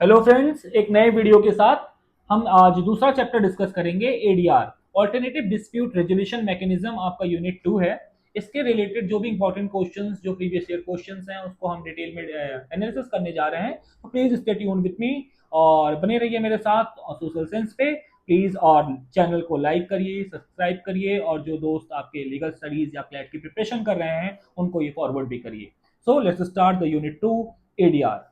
Hello friends, एक नए video के साथ हम आज दूसरा चैप्टर डिस्कस करेंगे। ADR, alternative dispute resolution mechanism, आपका यूनिट 2 है। इसके रिलेटेड जो भी इंपॉर्टेंट क्वेश्चंस, जो प्रीवियस ईयर क्वेश्चंस हैं, उसको हम डिटेल में एनालिसिस करने जा रहे हैं। तो please stay tune with me और बने रहिए मेरे साथ सोशल सेंस पे प्लीज। और चैनल को लाइक करिए, सब्सक्राइब करिए, और जो दोस्त आपके लीगल स्टडीज या क्लैट की प्रिपरेशन कर रहे हैं उनको ये फॉरवर्ड भी करिए। So let's start the unit 2, ADR.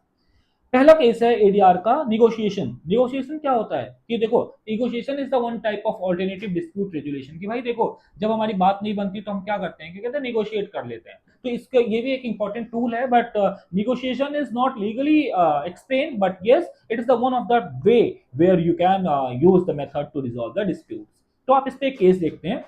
पहला केस है एडीआर का, निगोशिएशन। निगोशिएशन क्या होता है कि देखो, negotiation is the one type of alternative dispute resolution. कि भाई देखो, जब हमारी बात नहीं बनती तो हम क्या करते हैं, क्या कहते हैं, निगोशिएट कर लेते हैं। तो इसका ये भी एक इंपॉर्टेंट टूल है। But negotiation is not legally explain, but yes it is the one of the way where you can use the method to resolve the dispute. तो आप इस पे केस देखते हैं।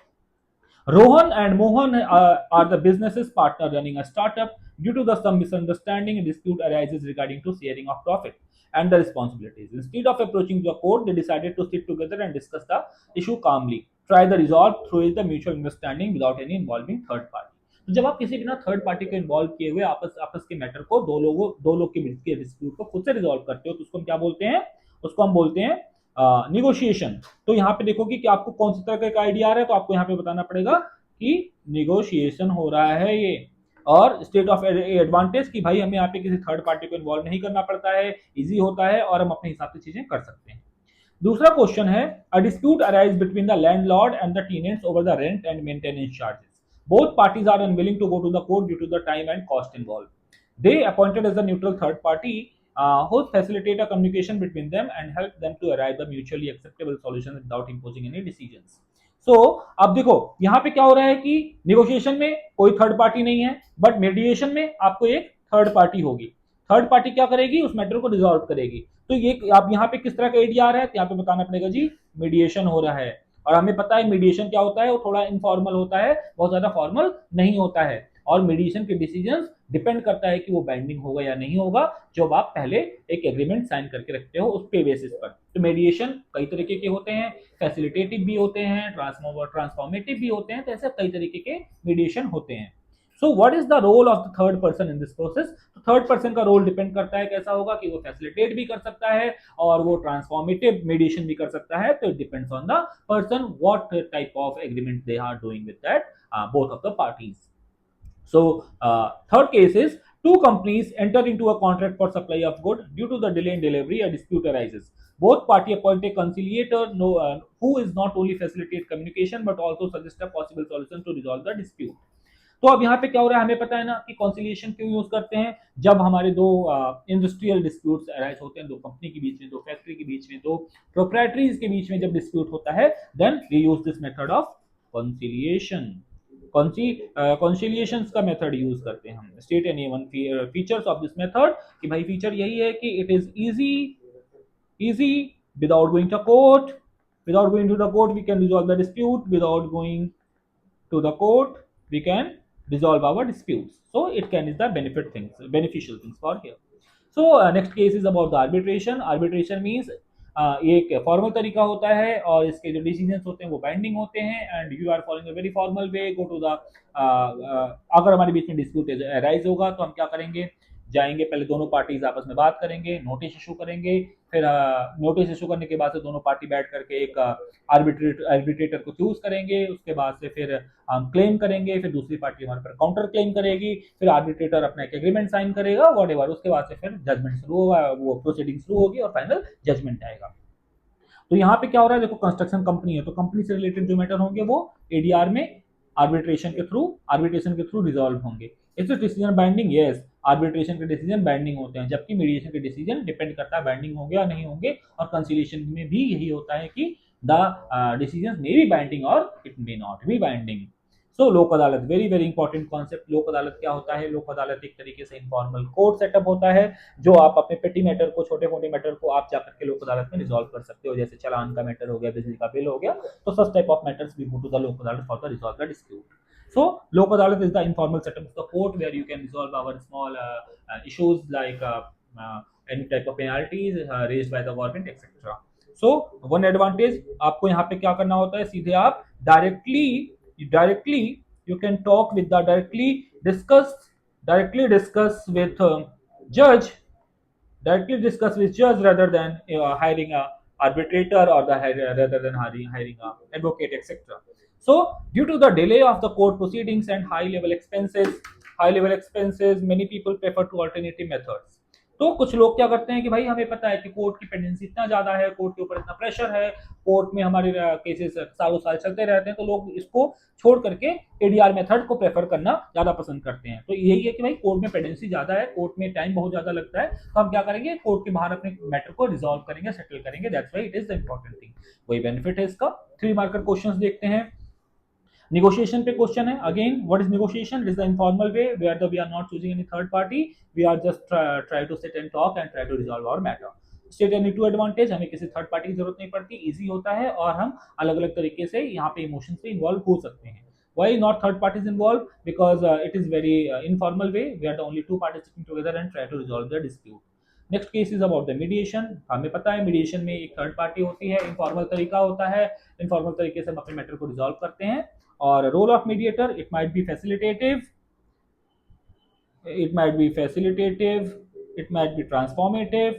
Rohan and Mohan are the business's partner running a startup. Due to the some misunderstanding, a dispute arises regarding to sharing of profit and the responsibilities. Instead of approaching the court, they decided to sit together and discuss the issue calmly. Try the resolve through the mutual understanding without any involving third party. तो जब आप किसी बिना third party को involve किए हुए आपस आपस के मैटर को दो लोग के बीच के डिस्प्यूट को खुद से रिजॉल्व करते हो, तो उसको हम क्या बोलते हैं? उसको हम बोलते हैं निगोशिएशन। तो यहाँ पे देखो कि आपको कौन सी तरह का आइडिया आ रहा है, तो आपको यहाँ पे बताना पड़ेगा कि निगोशिएशन हो रहा है ये। और स्टेट ऑफ एडवांटेज कि भाई हमें यहाँ पे किसी थर्ड पार्टी को इन्वॉल्व नहीं करना पड़ता है, इजी होता है और हम अपने हिसाब से चीजें कर सकते हैं। दूसरा क्वेश्चन है, a dispute arise between the landlord and the tenants over the rent and maintenance charges. Both parties are unwilling to go to the court due to the time and cost involve. They appointed as a neutral third party who facilitate a communication between them and help them to arrive at mutually acceptable solutions without imposing any decisions. So, अब देखो यहाँ पे क्या हो रहा है कि negotiation में कोई थर्ड पार्टी नहीं है, बट मीडिएशन में आपको एक थर्ड पार्टी होगी। थर्ड पार्टी क्या करेगी? उस मैटर को रिजॉल्व करेगी। तो ये आप यहाँ पे किस तरह का एडीआर आ रहा है, तो यहाँ पे बताना पड़ेगा जी मीडिएशन हो रहा है। और हमें पता है मीडिएशन क्या होता है, वो थोड़ा इनफॉर्मल होता है, बहुत ज्यादा फॉर्मल नहीं होता है। और मीडिएशन के डिसीजन डिपेंड करता है कि वो बाइंडिंग होगा या नहीं होगा, जब आप पहले एक एग्रीमेंट साइन करके रखते हो उस पे बेसिस पर। तो मीडिएशन कई तरीके के होते हैं, फैसिलिटेटिव भी होते हैं, ट्रांसफॉर्मेटिव भी होते हैं। तो ऐसे कई तरीके के मीडिएशन होते हैं। So what is the role of the third person in this process? तो थर्ड पर्सन का रोल डिपेंड करता है कैसा होगा, कि वो फैसिलिटेट भी कर सकता है और वो ट्रांसफॉर्मेटिव मीडिएशन भी कर सकता है। तो it depends on the person what type of agreement they are doing with that both of the parties. So, third case is two companies enter into a contract for supply of good. Due to the delay in delivery, a dispute arises. Both party appoint a conciliator who is not only facilitate communication but also suggest a possible solution to resolve the dispute. तो अब यहाँ पे क्या हो रहा है, हमें पता है ना कि कॉन्सिलिएशन क्यों यूज करते हैं। जब हमारे दो इंडस्ट्रियल डिस्प्यूट्स अराइज होते हैं, दो कंपनी के बीच में, दो फैक्ट्री के बीच में, दो प्रोप्राइटरीज के बीच में जब डिस्प्यूट होता है, then we use this method of conciliation. Conciliation का मेथड यूज करते हैं हम। State any one features of this method, कि भाई फीचर यही है कि it is easy without going to court. Without going to the court we can resolve the dispute. Without going to the court we can resolve our disputes. So it can is the beneficial things for here. So next case is about the arbitration. Arbitration means ये एक formal तरीका होता है और इसके जो decisions होते हैं वो बाइंडिंग होते हैं। And you are following a very formal way, go to the अगर हमारे बीच में डिस्प्यूट राइज होगा तो हम क्या करेंगे, जाएंगे, पहले दोनों पार्टीज आपस में बात करेंगे, नोटिस इशू करेंगे। फिर नोटिस इशू करने के बाद से दोनों पार्टी बैठ करके एक आर्बिट्रेटर को चूज करेंगे। उसके बाद से फिर हम क्लेम करेंगे, फिर दूसरी पार्टी हमारे पर काउंटर क्लेम करेगी, फिर आर्बिट्रेटर अपना एक एग्रीमेंट साइन करेगा, वॉट। उसके बाद से फिर जजमेंट शुरू होगा, वो प्रोसीडिंग शुरू होगी और फाइनल जजमेंट आएगा। तो यहाँ पे क्या हो रहा है, देखो कंस्ट्रक्शन कंपनी है तो कंपनी से रिलेटेड जो मैटर होंगे वो एडीआर में आर्बिट्रेशन के थ्रू रिजॉल्व होंगे। इस डिसीजन बाइंडिंग, यस, आर्बिट्रेशन के डिसीजन बाइंडिंग होते हैं, जबकि मीडिएशन के डिसीजन डिपेंड करता है बाइंडिंग होंगे या नहीं होंगे। और कंसिलिएशन में भी यही होता है कि the decision may be binding और it may not be binding. So Lok Adalat, very very important concept. लोक अदालत क्या होता है? लोक अदालत एक तरीके से इनफॉर्मल कोर्ट सेटअप होता है, जो आप अपने पेटी मैटर को, छोटे मोटे मैटर को आप जाकर के लोक अदालत में रिजॉल्व कर सकते हो। जैसे चालान का मैटर हो गया, बिजली का बिल हो गया, तो such type of matters we go to the Lok Adalat for the resolve the dispute. So, Lok Adalat is the informal setup of the court where you can resolve our small issues like any type of penalties raised by the government, etc. So, one advantage आपको यहाँ पे क्या करना होता है, सीधे आप directly you can talk with the directly discuss with judge Directly discuss with judge rather than hiring a arbitrator or rather than hiring a advocate, etc. So due to the delay of the court proceedings and high level expenses, many people prefer to alternative methods. तो कुछ लोग क्या करते हैं कि भाई हमें पता है कि कोर्ट की पेंडेंसी इतना ज्यादा है, कोर्ट के ऊपर इतना प्रेशर है, कोर्ट में हमारे केसेस सालों साल चलते रहते हैं, तो लोग इसको छोड़ करके एडीआर मेथड को प्रेफर करना ज्यादा पसंद करते हैं। तो यही है कि भाई कोर्ट में पेंडेंसी ज्यादा है, कोर्ट में टाइम बहुत ज्यादा लगता है, तो हम क्या करेंगे, कोर्ट के बाहर अपने मैटर को रिजॉल्व करेंगे, सेटल करेंगे। That's why it is the important thing. वही बेनिफिट है इसका। 3 मार्कर क्वेश्चंस देखते हैं। नेगोशिएशन पे क्वेश्चन है। Again what is negotiation? It is the informal way where we are not choosing any third party, we are just try to sit and talk and try to resolve our matter. State any two advantage, हमें किसी third party की जरूरत नहीं पड़ती, easy होता है और हम अलग अलग तरीके से यहाँ पे इमोशंस पे इन्वॉल्व हो सकते हैं। Why not third parties involved? Because it is very informal way where the only two parties sitting together and try to resolve the dispute. Next case is about the mediation. हमें पता है mediation में एक third party होती है, informal तरीका होता है, इनफॉर्मल तरीके से हम अपने मैटर को रिजॉल्व करते हैं। और role of mediator, it might be facilitative, it might be facilitative, it might be transformative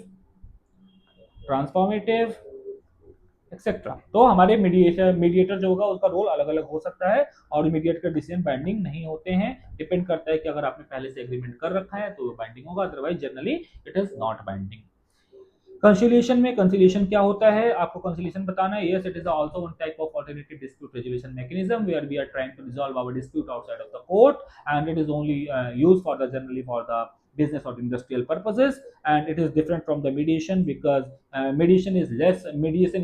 etcetera. तो हमारे मीडिएटर जो होगा उसका रोल अलग अलग हो सकता है और मीडिएटर का डिसीजन बाइंडिंग नहीं होते हैं। डिपेंड करता है कि अगर आपने पहले से एग्रीमेंट कर रखा है तो बाइंडिंग होगा, otherwise generally it is not binding. Conciliation में, कंसिलिएशन क्या होता है आपको कंसिलिएशन बताना है। Yes, it is also one type of alternative dispute resolution mechanism where we are trying to resolve our dispute outside of the court and it is only used for the generally for the business or industrial purposes, and it is different from the mediation because mediation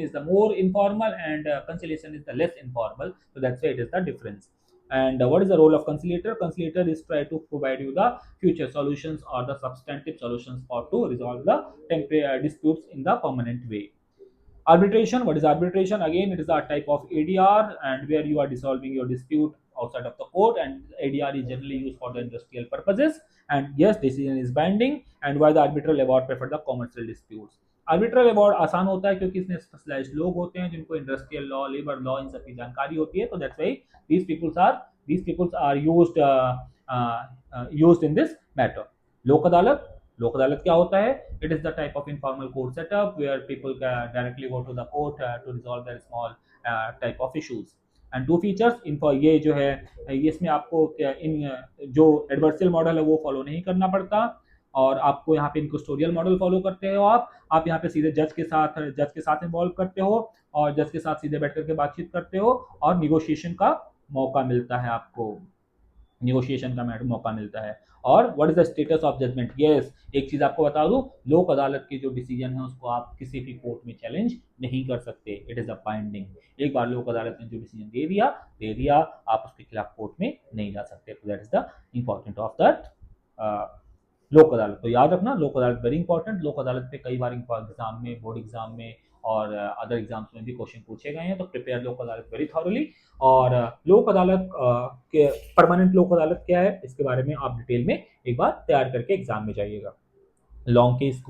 is the more informal and conciliation is the less informal, so that's why it is the difference. And what is the role of conciliator? Conciliator is try to provide you the future solutions or the substantive solutions for to resolve the temporary disputes in the permanent way. Arbitration, what is arbitration? Again, it is a type of ADR and where you are dissolving your dispute outside of the court, and ADR is generally used for the industrial purposes, and yes, decision is binding. And why the arbitral award prefer the commercial disputes? Arbitral award आसान होता है क्योंकि इसमें specialised लोग होते हैं जिनको industrial law, labour law, इन सब की जानकारी होती है, तो that's why these peoples are used in this matter. लोक अदालत क्या होता है? It is the type of informal court setup where people directly go to the court to resolve their small type of issues. And two features इनको ये जो है इसमें आपको इन जो एडवर्सियल मॉडल है वो फॉलो नहीं करना पड़ता और आपको यहाँ पे इनक्वेस्टोरियल मॉडल फॉलो करते हो। आप यहाँ पे सीधे जज के साथ इन्वॉल्व करते हो और जज के साथ सीधे बैठ करके बातचीत करते हो और निगोशिएशन का मौका मिलता है आपको, निगोशिएशन का मौका मिलता है। और what is the status of judgement? Yes, एक चीज आपको बता दूं, लोक अदालत के जो डिसीजन है उसको आप किसी भी कोर्ट में चैलेंज नहीं कर सकते, इट इज अ बाइंडिंग। एक बार लोक अदालत ने जो डिसीजन दे दिया आप उसके खिलाफ कोर्ट में नहीं जा सकते। तो that is the important of that लोक अदालत। तो याद रखना लोक अदालत वेरी इंपॉर्टेंट। लोक अदालत पे कई बार एग्जाम में, बोर्ड एग्जाम में और अदर एग्जाम्स में भी क्वेश्चन पूछे गए हैं, तो प्रिपेयर लोक अदालत वेरी थॉरली। और लोक अदालत के परमानेंट लोक अदालत क्या है इसके बारे में आप डिटेल में एक बार तैयार करके एग्जाम में जाइएगा। लॉन्ग केस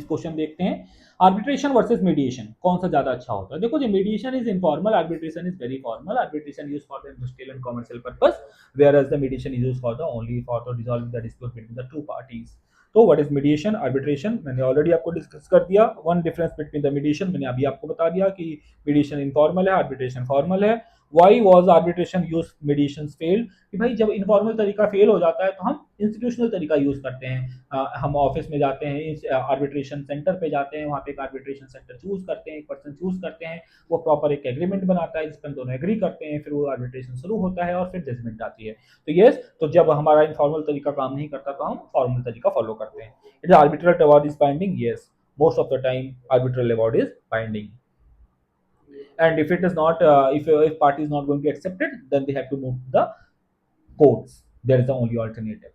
क्वेश्चन देखते हैं। आर्बिट्रेशन वर्सेस मीडिएशन, कौन सा ज्यादा अच्छा होता है? देखो जो mediation is informal, arbitration is very formal. Arbitration used for the industrial and commercial purpose whereas the mediation is used for the only for the resolving the dispute between the two parties. तो what is mediation, arbitration मैंने already आपको discuss कर दिया। One difference between the mediation मैंने अभी आपको बता दिया कि मीडिएशन इनफॉर्मल है, आर्बिट्रेशन फॉर्मल है। Why was arbitration use, mediation failed? कि भाई जब इनफॉर्मल तरीका फेल हो जाता है तो हम इंस्टीट्यूशनल तरीका यूज करते हैं। हम ऑफिस में जाते हैं, आर्बिट्रेशन सेंटर पे जाते हैं, वहाँ पे एक आर्बिट्रेशन सेंटर चूज करते हैं, एक पर्सन चूज करते हैं, वो प्रॉपर एक एग्रीमेंट बनाता है जिस पर दोनों एग्री करते हैं, फिर वो आर्बिट्रेशन शुरू होता है और फिर जजमेंट आती है। तो यस, तो जब हमारा इनफॉर्मल तरीका काम नहीं करता तो हम फॉर्मल तरीका फॉलो करते हैं। It is arbitral award is binding, yes, most of the time arbitral award is binding. And if it is not if party is not going to accept it, then they have to move to the courts. There is the only alternative.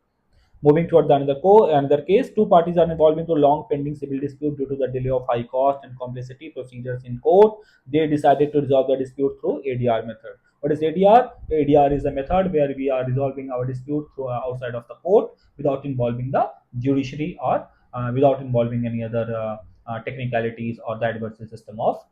Moving toward another case, two parties are involved into long pending civil dispute due to the delay of high cost and complexity procedures in court. They decided to resolve the dispute through ADR method. What is ADR? ADR is a method where we are resolving our dispute through outside of the court without involving the judiciary or without involving any other technicalities or the adversarial system of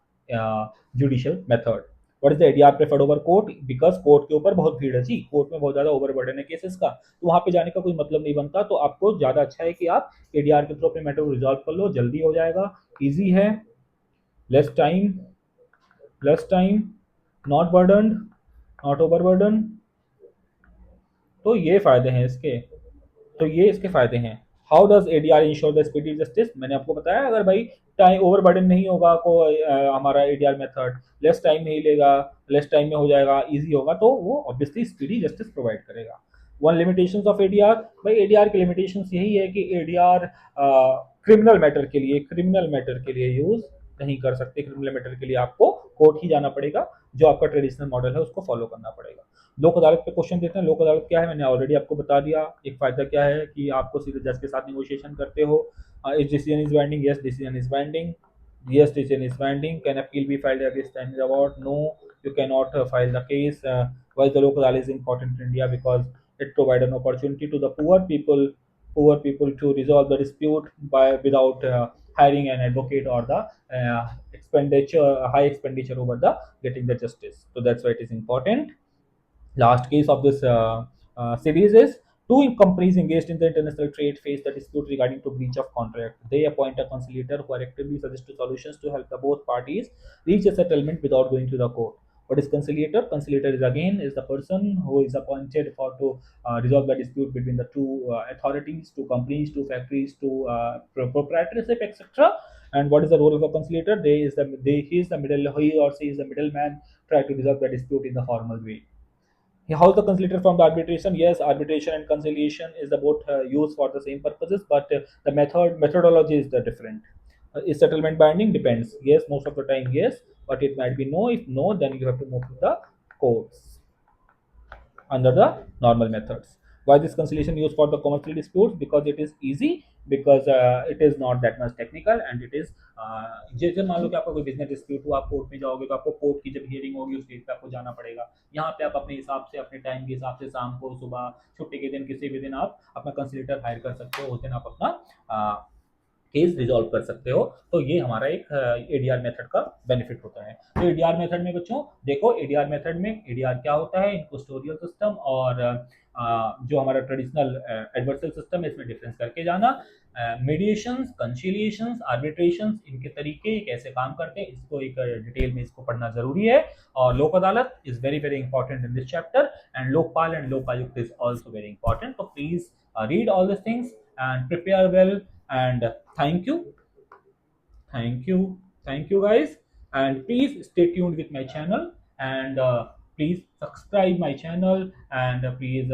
judicial method. What is the ADR preferred over court, because court के ऊपर बहुत भीड़ है जी, court में बहुत ज्यादा overburden है cases का, तो वहां पे जाने का कोई मतलब नहीं बनता। तो आपको ज्यादा अच्छा है कि आप एडीआर के थ्रू अपने मैटर को रिजॉल्व कर लो, जल्दी हो जाएगा, इजी है, less time, not burden, not overburden. तो ये फायदे हैं इसके, तो ये इसके फायदे हैं। How does ADR ensure the speedy justice, मैंने आपको बताया, अगर भाई टाइम ओवरबर्डन नहीं होगा को हमारा एडीआर मेथड लेस टाइम नहीं लेगा, लेस टाइम में हो जाएगा, इजी होगा, तो वो ऑब्वियसली स्पीडी जस्टिस प्रोवाइड करेगा। वन लिमिटेशंस ऑफ एडीआर, भाई एडीआर की लिमिटेशंस यही है कि एडीआर क्रिमिनल मैटर के लिए यूज नहीं कर सकते। क्रिमिनल मैटर के लिए आपको कोर्ट ही जाना पड़ेगा, जो आपका ट्रेडिशनल मॉडल है उसको फॉलो करना पड़ेगा। लोक अदालत पे क्वेश्चन देते हैं। लोक अदालत क्या है, मैंने ऑलरेडी आपको बता दिया। एक फायदा क्या है कि आपको सीधे जज के साथ निगोशिएशन करते हो। Is decision is binding, yes decision is binding, yes decision is binding, can appeal be filed against any award, no you cannot file the case. Why the local law is important in India, because it provides an opportunity to the poor people to resolve the dispute by without hiring an advocate or the expenditure high expenditure over the getting the justice. So that's why it is important. Last case of this series is two companies engaged in the international trade face the dispute regarding to breach of contract. They appoint a conciliator who are actively suggest solutions to help the both parties reach a settlement without going to the court. What is conciliator? Conciliator is again is the person who is appointed for to resolve the dispute between the two authorities, two companies, two factories, two proprietorship, etc. And what is the role of a conciliator? He is the middle, he or she is the middleman, try to resolve the dispute in the formal way. How's the conciliator from the arbitration? Yes, arbitration and conciliation is the both used for the same purposes, but the methodology is the different. Is settlement binding? Depends. Yes, most of the time yes, but it might be no. If no, then you have to move to the courts under the normal methods. Why this conciliation used for the commercial disputes? Because it is easy, because it is not that much technical, and it is जैसे मान लो कि आपका कोई business dispute हुआ, आप court में जाओगे तो आपको कोर्ट की जब हियरिंग होगी उस डेट पे आपको जाना पड़ेगा। यहाँ पे आप अपने हिसाब से, अपने टाइम के हिसाब से, शाम को, सुबह, छुट्टी के दिन, किसी भी दिन आप अपना कंसिलेटर हायर कर सकते हो, उस दिन आप अपना केस रिजॉल्व कर सकते हो। तो ये हमारा एक एडीआर मेथड का बेनिफिट होता है। तो एडीआर मेथड में बच्चों देखो, एडीआर मेथड में एडीआर क्या होता है, इनक्वेस्टोरियल सिस्टम और जो हमारा ट्रेडिशनल एडवर्सल सिस्टम है, इसमें डिफरेंस करके जाना। मीडिएशंस, कंसिलिएशंस, आर्बिट्रेशंस, इनके तरीके कैसे काम करते हैं, इसको एक डिटेल में इसको पढ़ना जरूरी है। और लोक अदालत is very very important in this chapter, and Lokpal and Lokayukta is also very important. तो please read all these things and prepare well, and thank you, thank you, thank you guys, and please stay tuned with my channel, and please subscribe my channel, and please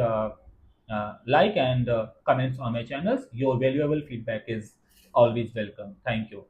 like and comments on my channels. Your valuable feedback is always welcome. Thank you.